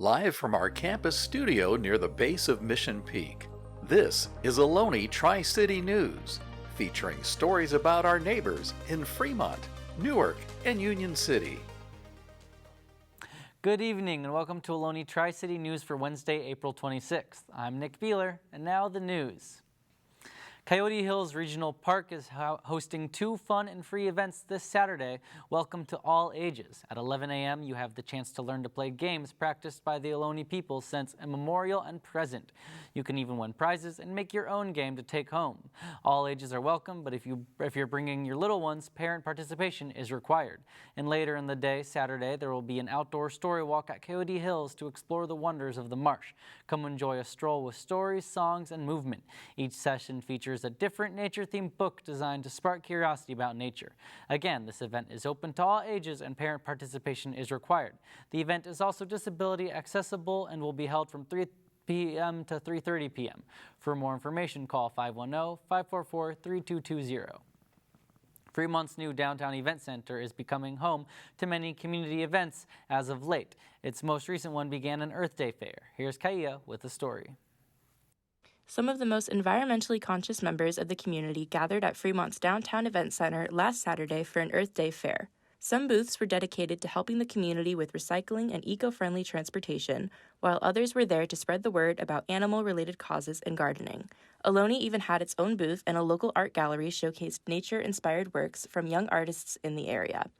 Live from our campus studio near the base of Mission Peak, this is Ohlone Tri-City News, featuring stories about our neighbors in Fremont, Newark, and Union City. Good evening and welcome to Ohlone Tri-City News for Wednesday, April 26th. I'm Nick Bihler, and now the news. Coyote Hills Regional Park is hosting two fun and free events this Saturday. Welcome to all ages. At 11 a.m., you have the chance to learn to play games practiced by the Ohlone people since immemorial and present. You can even win prizes and make your own game to take home. All ages are welcome, but if you're bringing your little ones, parent participation is required. And later in the day, Saturday, there will be an outdoor story walk at Coyote Hills to explore the wonders of the marsh. Come enjoy a stroll with stories, songs, and movement. Each session features a different nature-themed book designed to spark curiosity about nature. Again, this event is open to all ages and parent participation is required. The event is also disability accessible and will be held from 3 p.m. to 3:30 p.m. For more information, call 510-544-3220. Fremont's new downtown event center is becoming home to many community events as of late. Its most recent one began an Earth Day fair. Here's Kiya with the story. Some of the most environmentally conscious members of the community gathered at Fremont's downtown event center last Saturday for an Earth Day fair. Some booths were dedicated to helping the community with recycling and eco-friendly transportation, while others were there to spread the word about animal-related causes and gardening. Ohlone even had its own booth, and a local art gallery showcased nature-inspired works from young artists in the area.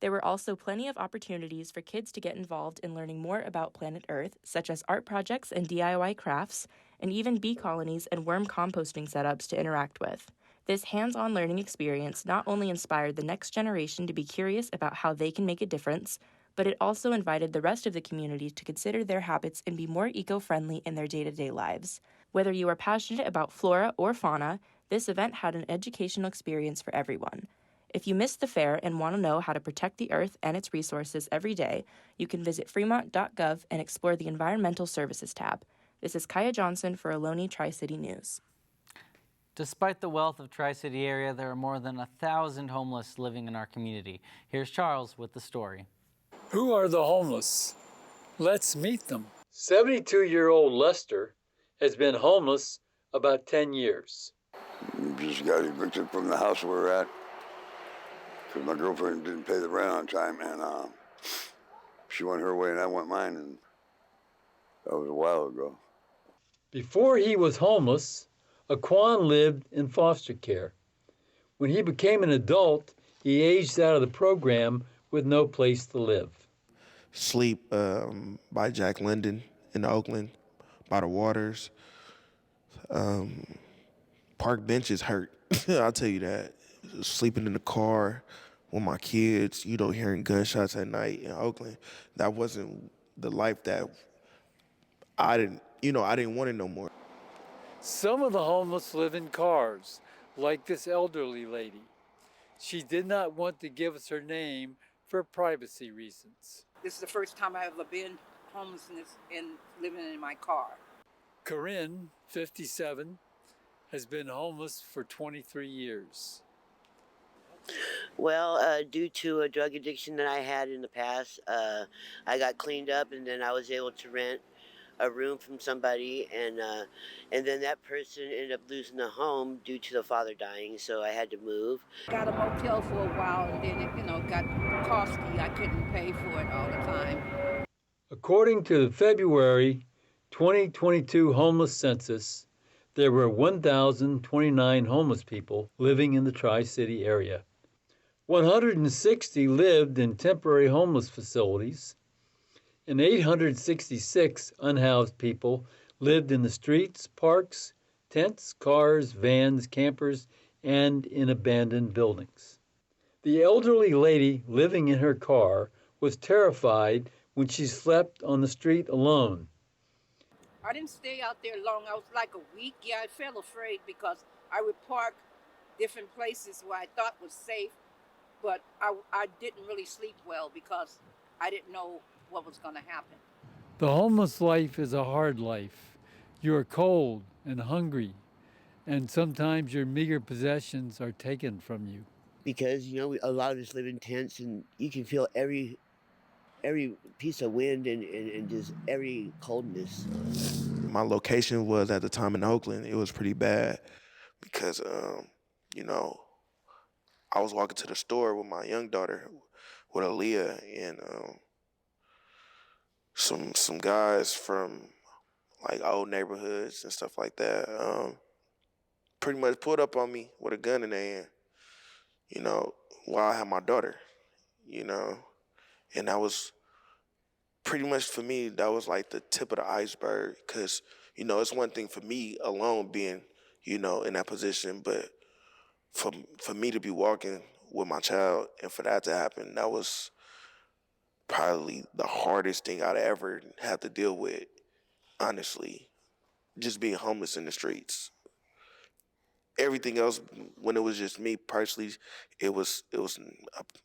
There were also plenty of opportunities for kids to get involved in learning more about planet Earth, such as art projects and DIY crafts, and even bee colonies and worm composting setups to interact with. This hands-on learning experience not only inspired the next generation to be curious about how they can make a difference, but it also invited the rest of the community to consider their habits and be more eco-friendly in their day-to-day lives. Whether you are passionate about flora or fauna, this event had an educational experience for everyone. If you missed the fair and want to know how to protect the earth and its resources every day, you can visit fremont.gov and explore the Environmental Services tab. This is Kiya Johnson for Ohlone Tri-City News. Despite the wealth of Tri-City area, there are more than 1,000 homeless living in our community. Here's Charles with the story. Who are the homeless? Let's meet them. 72-year-old Lester has been homeless about 10 years. Just got evicted from the house we're at because my girlfriend didn't pay the rent on time, and she went her way and I went mine, and that was a while ago. Before he was homeless, Aquan lived in foster care. When he became an adult, he aged out of the program with no place to live. Sleep by Jack London in Oakland, by the waters. Park benches hurt, I'll tell you that. Sleeping in the car with my kids, hearing gunshots at night in Oakland. That wasn't the life that I didn't want it no more. Some of the homeless live in cars, like this elderly lady. She did not want to give us her name for privacy reasons. This is the first time I've ever been homelessness and living in my car. Corinne, 57, has been homeless for 23 years. Well, due to a drug addiction that I had in the past, I got cleaned up, and then I was able to rent a room from somebody, and then that person ended up losing the home due to the father dying, so I had to move. Got a motel for a while, and then it, got costly. I couldn't pay for it all the time. According to the February 2022 homeless census, there were 1,029 homeless people living in the Tri-City area. 160 lived in temporary homeless facilities, and 866 unhoused people lived in the streets, parks, tents, cars, vans, campers, and in abandoned buildings. The elderly lady living in her car was terrified when she slept on the street alone. I didn't stay out there long. I was like a week. Yeah, I felt afraid because I would park different places where I thought was safe, but I didn't really sleep well because I didn't know what was going to happen. The homeless life is a hard life. You are cold and hungry, and sometimes your meager possessions are taken from you. Because, a lot of us live in tents, and you can feel every every piece of wind and just every coldness. My location was at the time in Oakland. It was pretty bad because, you know, I was walking to the store with my young daughter, with Aaliyah, and some guys from like old neighborhoods and stuff like that pretty much pulled up on me with a gun in their hand, you know, while I had my daughter, you know, and that was pretty much for me, that was like the tip of the iceberg, because, you know, it's one thing for me alone being, you know, in that position, but for me to be walking with my child and for that to happen, that was probably the hardest thing I'd ever have to deal with, honestly, just being homeless in the streets. Everything else, when it was just me personally, it was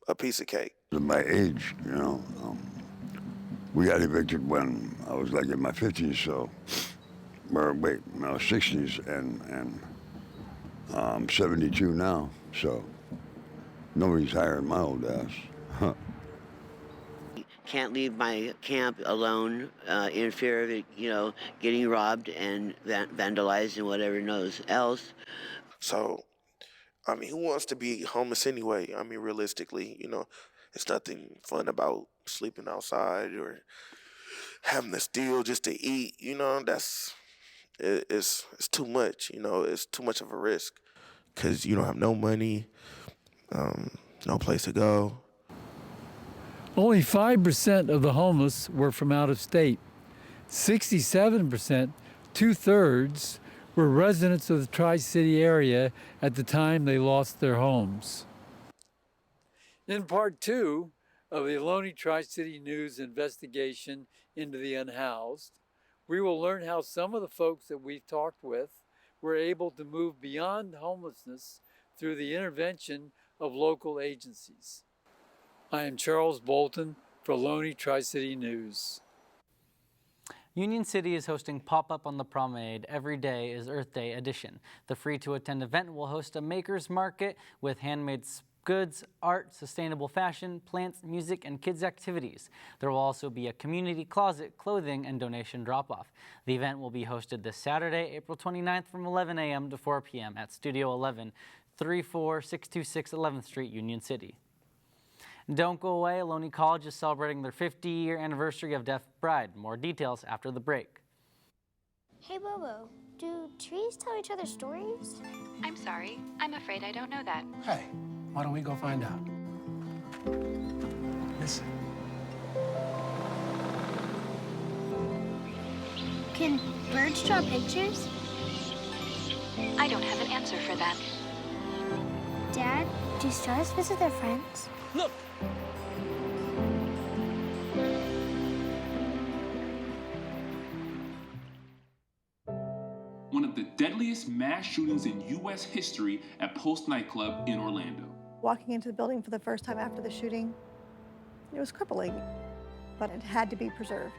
a piece of cake. At my age, you know, we got evicted when I was like in my 50s, so, or wait, no, 60s, and I'm 72 now, so nobody's hiring my old ass. Huh. Can't leave my camp alone in fear of it, you know, getting robbed and vandalized and whatever else. So, I mean, who wants to be homeless anyway? I mean, realistically, you know, it's nothing fun about sleeping outside or having to steal just to eat. You know, it's too much. You know, it's too much of a risk because you don't have no money, no place to go. Only 5% of the homeless were from out of state. 67%, 2/3, were residents of the Tri-City area at the time they lost their homes. In part 2 of the Ohlone Tri-City News investigation into the unhoused, we will learn how some of the folks that we've talked with were able to move beyond homelessness through the intervention of local agencies. I am Charles Bolton for Ohlone Tri-City News. Union City is hosting Pop-Up on the Promenade. Every Day is Earth Day edition. The free-to-attend event will host a maker's market with handmade goods, art, sustainable fashion, plants, music, and kids' activities. There will also be a community closet, clothing, and donation drop-off. The event will be hosted this Saturday, April 29th from 11 a.m. to 4 p.m. at Studio 11, 34626 11th Street, Union City. Don't go away, Ohlone College is celebrating their 50-year anniversary of Deaf Pride. More details after the break. Hey Bobo, do trees tell each other stories? I'm sorry, I'm afraid I don't know that. Hey, why don't we go find out? Listen. Can birds draw pictures? I don't have an answer for that. Dad, do stars visit their friends? Look! One of the deadliest mass shootings in U.S. history at Post nightclub in Orlando. Walking into the building for the first time after the shooting, it was crippling, but it had to be preserved.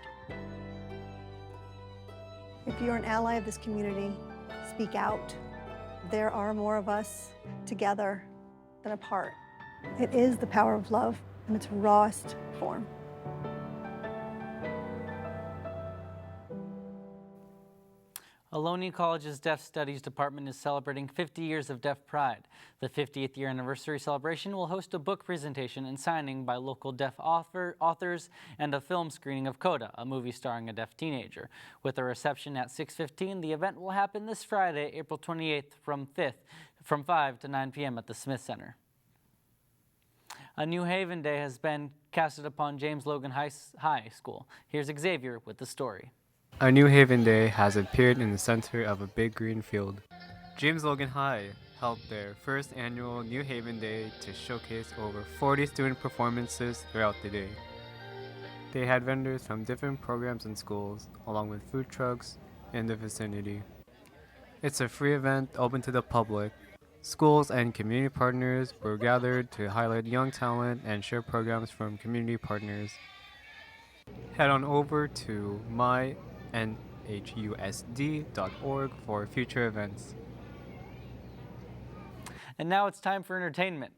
If you're an ally of this community, speak out. There are more of us together than apart. It is the power of love in its rawest form. Ohlone College's Deaf Studies Department is celebrating 50 years of Deaf Pride. The 50th year anniversary celebration will host a book presentation and signing by local deaf authors and a film screening of Coda, a movie starring a deaf teenager. With a reception at 6:15, the event will happen this Friday, April 28th from 5 to 9 p.m. at the Smith Center. A New Haven Day has been casted upon James Logan High School. Here's Xavier with the story. A New Haven Day has appeared in the center of a big green field. James Logan High held their first annual New Haven Day to showcase over 40 student performances throughout the day. They had vendors from different programs and schools, along with food trucks in the vicinity. It's a free event open to the public. Schools and community partners were gathered to highlight young talent and share programs from community partners. Head on over to mynhusd.org for future events. And now it's time for entertainment.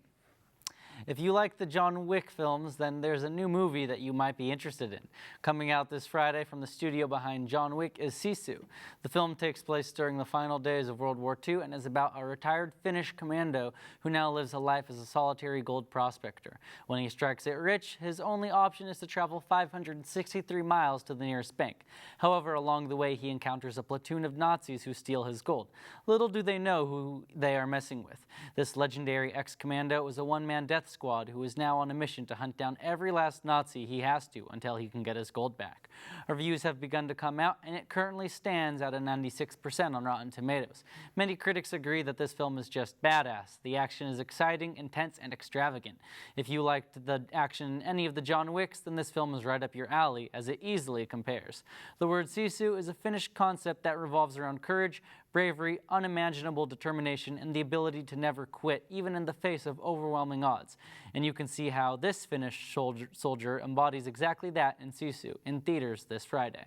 If you like the John Wick films, then there's a new movie that you might be interested in. Coming out this Friday from the studio behind John Wick is Sisu. The film takes place during the final days of World War II and is about a retired Finnish commando who now lives a life as a solitary gold prospector. When he strikes it rich, his only option is to travel 563 miles to the nearest bank. However, along the way, he encounters a platoon of Nazis who steal his gold. Little do they know who they are messing with. This legendary ex-commando is a one-man death squad who is now on a mission to hunt down every last Nazi he has to until he can get his gold back. Reviews have begun to come out, and it currently stands at a 96% on Rotten Tomatoes. Many critics agree that this film is just badass. The action is exciting, intense, and extravagant. If you liked the action in any of the John Wicks, then this film is right up your alley, as it easily compares. The word Sisu is a Finnish concept that revolves around courage, bravery, unimaginable determination, and the ability to never quit, even in the face of overwhelming odds. And you can see how this Finnish soldier embodies exactly that in Sisu, in theaters this Friday.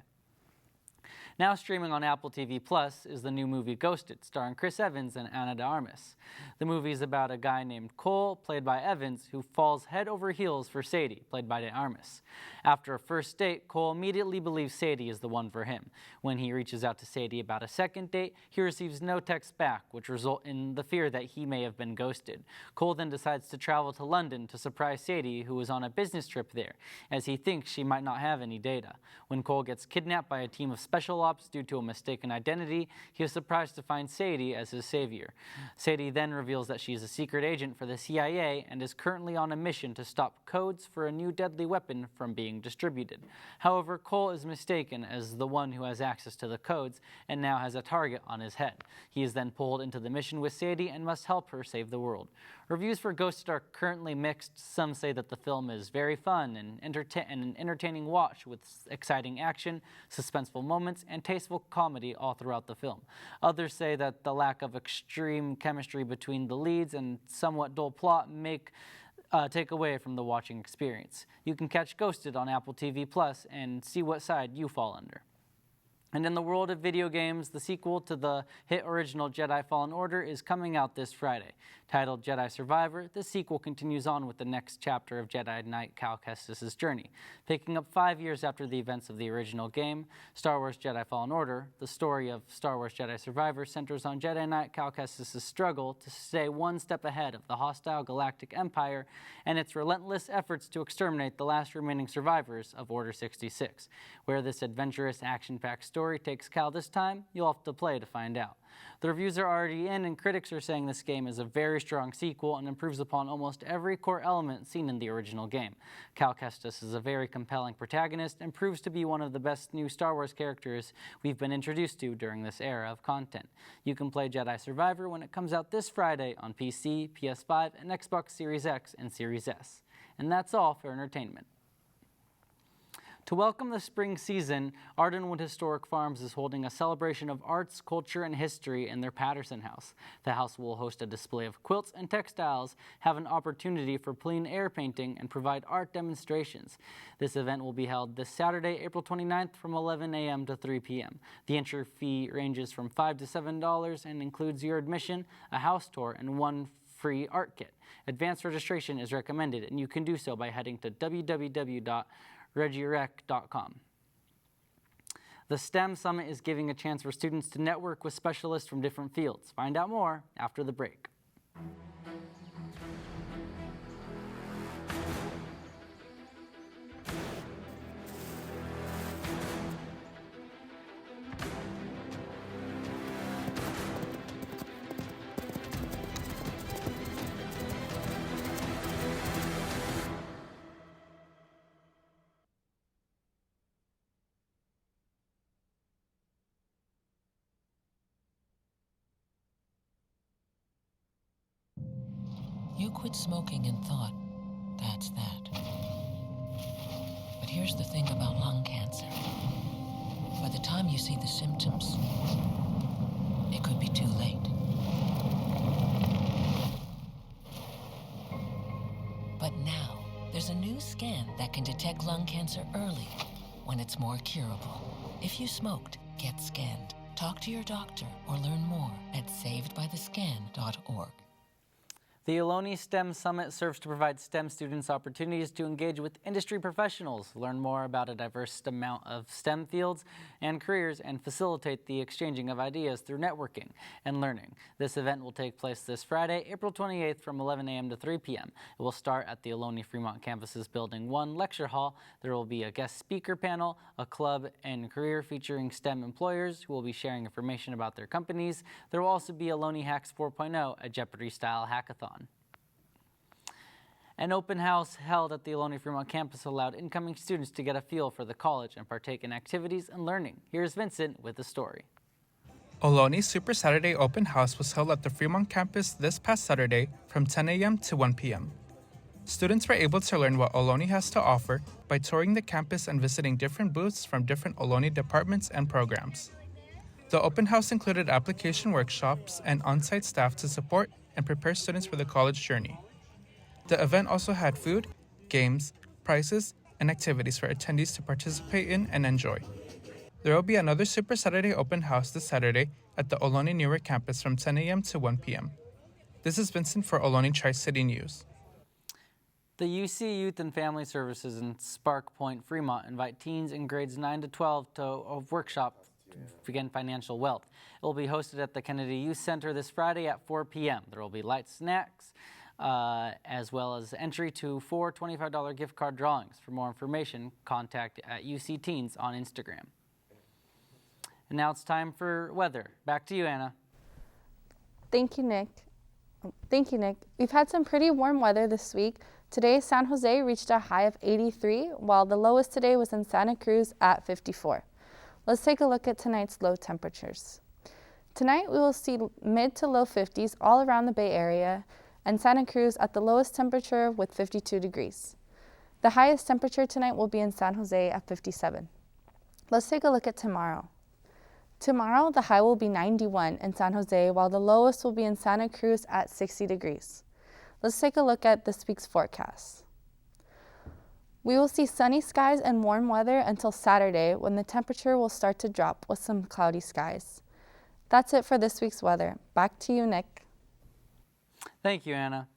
Now streaming on Apple TV Plus is the new movie Ghosted, starring Chris Evans and Ana de Armas. The movie is about a guy named Cole, played by Evans, who falls head over heels for Sadie, played by de Armas. After a first date, Cole immediately believes Sadie is the one for him. When he reaches out to Sadie about a second date, he receives no text back, which result in the fear that he may have been ghosted. Cole then decides to travel to London to surprise Sadie, who is on a business trip there, as he thinks she might not have any data. When Cole gets kidnapped by a team of special ops due to a mistaken identity, he is surprised to find Sadie as his savior. Sadie then reveals that she is a secret agent for the CIA and is currently on a mission to stop codes for a new deadly weapon from being distributed. However, Cole is mistaken as the one who has access to the codes and now has a target on his head. He is then pulled into the mission with Sadie and must help her save the world. Reviews for Ghosted are currently mixed. Some say that the film is very fun and an entertaining watch with exciting action, suspenseful moments, and tasteful comedy all throughout the film. Others say that the lack of extreme chemistry between the leads and somewhat dull plot take away from the watching experience. You can catch Ghosted on Apple TV Plus and see what side you fall under. And in the world of video games, the sequel to the hit original Jedi Fallen Order is coming out this Friday. Titled Jedi Survivor, the sequel continues on with the next chapter of Jedi Knight Cal Kestis' journey. Picking up 5 years after the events of the original game, Star Wars Jedi Fallen Order, the story of Star Wars Jedi Survivor centers on Jedi Knight Cal Kestis' struggle to stay one step ahead of the hostile Galactic Empire and its relentless efforts to exterminate the last remaining survivors of Order 66. Where this adventurous, action-packed story takes Cal this time, you'll have to play to find out. The reviews are already in, and critics are saying this game is a very strong sequel and improves upon almost every core element seen in the original game. Cal Kestis is a very compelling protagonist and proves to be one of the best new Star Wars characters we've been introduced to during this era of content. You can play Jedi Survivor when it comes out this Friday on PC, PS5, and Xbox Series X and Series S. And that's all for entertainment. To welcome the spring season, Ardenwood Historic Farms is holding a celebration of arts, culture, and history in their Patterson house. The house will host a display of quilts and textiles, have an opportunity for plein air painting, and provide art demonstrations. This event will be held this Saturday, April 29th from 11 a.m. to 3 p.m. The entry fee ranges from $5 to $7 and includes your admission, a house tour, and one free art kit. Advanced registration is recommended, and you can do so by heading to www.regirec.com. The STEM Summit is giving a chance for students to network with specialists from different fields. Find out more after the break. You quit smoking and thought, that's that. But here's the thing about lung cancer. By the time you see the symptoms, it could be too late. But now, there's a new scan that can detect lung cancer early, when it's more curable. If you smoked, get scanned. Talk to your doctor or learn more at savedbythescan.org. The Ohlone STEM Summit serves to provide STEM students opportunities to engage with industry professionals, learn more about a diverse amount of STEM fields and careers, and facilitate the exchanging of ideas through networking and learning. This event will take place this Friday, April 28th from 11 a.m. to 3 p.m. It will start at the Ohlone Fremont campus's Building 1 lecture hall. There will be a guest speaker panel, a club and career featuring STEM employers who will be sharing information about their companies. There will also be Ohlone Hacks 4.0, a Jeopardy-style hackathon. An open house held at the Ohlone Fremont campus allowed incoming students to get a feel for the college and partake in activities and learning. Here's Vincent with the story. Ohlone Super Saturday Open House was held at the Fremont campus this past Saturday from 10 a.m. to 1 p.m. Students were able to learn what Ohlone has to offer by touring the campus and visiting different booths from different Ohlone departments and programs. The open house included application workshops and on-site staff to support and prepare students for the college journey. The event also had food, games, prizes, and activities for attendees to participate in and enjoy. There will be another Super Saturday open house this Saturday at the Ohlone Newark campus from 10 a.m. to 1 p.m. This is Vincent for Ohlone Tri-City News. The UC Youth and Family Services in Spark Point, Fremont invite teens in grades 9 to 12 to a workshop to begin financial wealth. It will be hosted at the Kennedy Youth Center this Friday at 4 p.m. There will be light snacks, as well as entry to 4 $25 gift card drawings. For more information, contact at UC Teens on Instagram. And now it's time for weather. Back to you, Anna. Thank you, Nick. We've had some pretty warm weather this week. Today, San Jose reached a high of 83, while the lowest today was in Santa Cruz at 54. Let's take a look at tonight's low temperatures. Tonight, we will see mid to low 50s all around the Bay Area, and Santa Cruz at the lowest temperature with 52 degrees. The highest temperature tonight will be in San Jose at 57. Let's take a look at tomorrow. Tomorrow, the high will be 91 in San Jose, while the lowest will be in Santa Cruz at 60 degrees. Let's take a look at this week's forecast. We will see sunny skies and warm weather until Saturday, when the temperature will start to drop with some cloudy skies. That's it for this week's weather. Back to you, Nick. Thank you, Anna.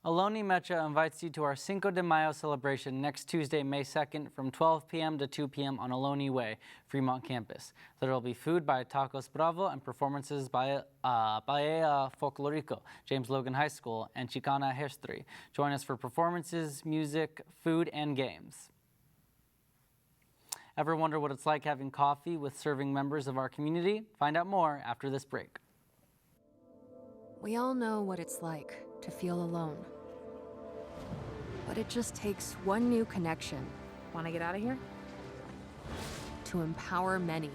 Ohlone Mecha invites you to our Cinco de Mayo celebration next Tuesday, May 2nd from 12 p.m. to 2 p.m. on Ohlone Way, Fremont campus. There will be food by Tacos Bravo and performances by Folklorico, James Logan High School, and Chicana History. Join us for performances, music, food, and games. Ever wonder what it's like having coffee with serving members of our community? Find out more after this break. We all know what it's like to feel alone. But it just takes one new connection. Want to get out of here? To empower many.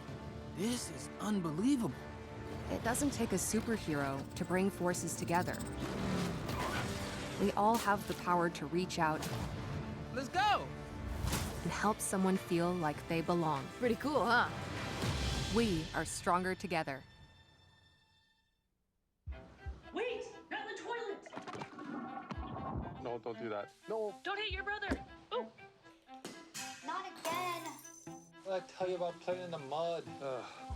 This is unbelievable. It doesn't take a superhero to bring forces together. We all have the power to reach out. Let's go! And help someone feel like they belong. Pretty cool, huh? We are stronger together. Wait! Not in the toilet! No, don't do that. No. Don't hit your brother! Oh! Not again! What I tell you about playing in the mud?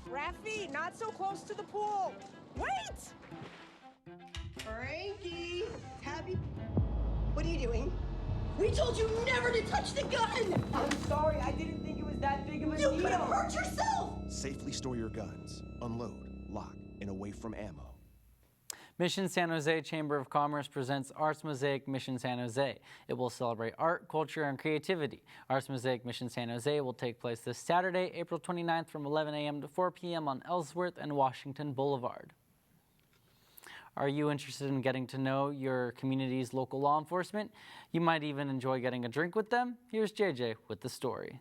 Rafi, not so close to the pool! Wait! Frankie! Tabby! What are you doing? We told you never to touch the gun! I'm sorry, I didn't think it was that big of a deal. You could have hurt yourself! Safely store your guns. Unload, lock, and away from ammo. Mission San Jose Chamber of Commerce presents Arts Mosaic Mission San Jose. It will celebrate art, culture, and creativity. Arts Mosaic Mission San Jose will take place this Saturday, April 29th from 11 a.m. to 4 p.m. on Ellsworth and Washington Boulevard. Are you interested in getting to know your community's local law enforcement? You might even enjoy getting a drink with them. Here's JJ with the story.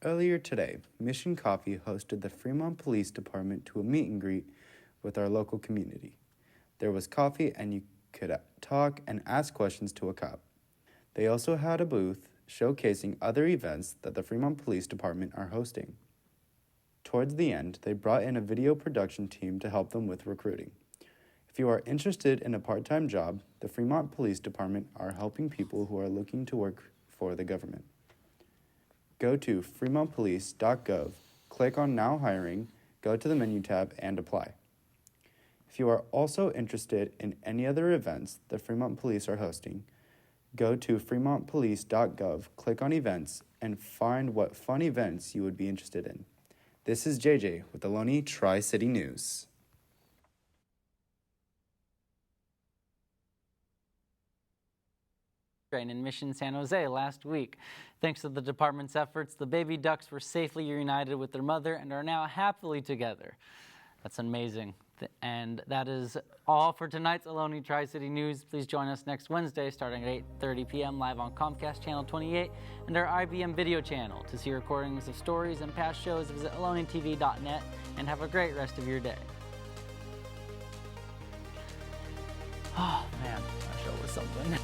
Earlier today, Mission Coffee hosted the Fremont Police Department to a meet and greet with our local community. There was coffee and you could talk and ask questions to a cop. They also had a booth showcasing other events that the Fremont Police Department are hosting. Towards the end, they brought in a video production team to help them with recruiting. If you are interested in a part-time job, the Fremont Police Department are helping people who are looking to work for the government. Go to fremontpolice.gov, click on Now Hiring, go to the menu tab, and apply. If you are also interested in any other events the Fremont Police are hosting, go to fremontpolice.gov, click on events, and find what fun events you would be interested in. This is JJ with Ohlone Tri-City News. In Mission San Jose last week. Thanks to the department's efforts, the baby ducks were safely reunited with their mother and are now happily together. That's amazing. And that is all for tonight's Ohlone Tri-City News. Please join us next Wednesday starting at 8:30 p.m. live on Comcast Channel 28 and our IBM video channel. To see recordings of stories and past shows, visit ohlonetv.net and have a great rest of your day. Oh man, that show was something.